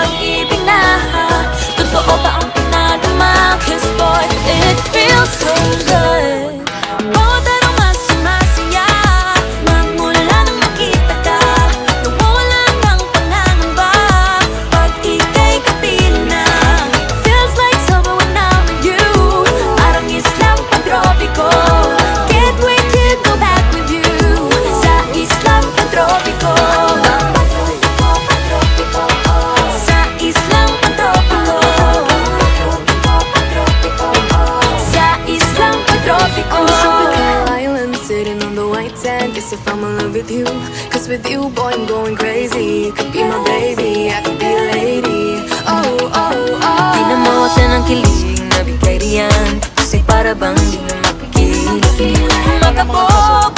pag-ibig na totoo ba ang pinadama? 'Cause boy, it feels so good. Bawat araw mas sumasaya magmula nang makita ka. Nawawala ng pangangamba pag ika'y kapiling na. Feels like summer when I'm with you. Parang islang pagtropiko. Can't wait to go back with you sa islang pagtropiko. Sa islang pagtropiko. Sa islang pagtropiko. On Tropical Island, sitting on the white sand. Guess if I'm in love with you, 'cause with you, boy, I'm going crazy. You could be my baby, I could be a lady. Oh, oh, oh. Di na mawata ng kilig na bigay riyan, kasi para bang di na mapigil. Makabog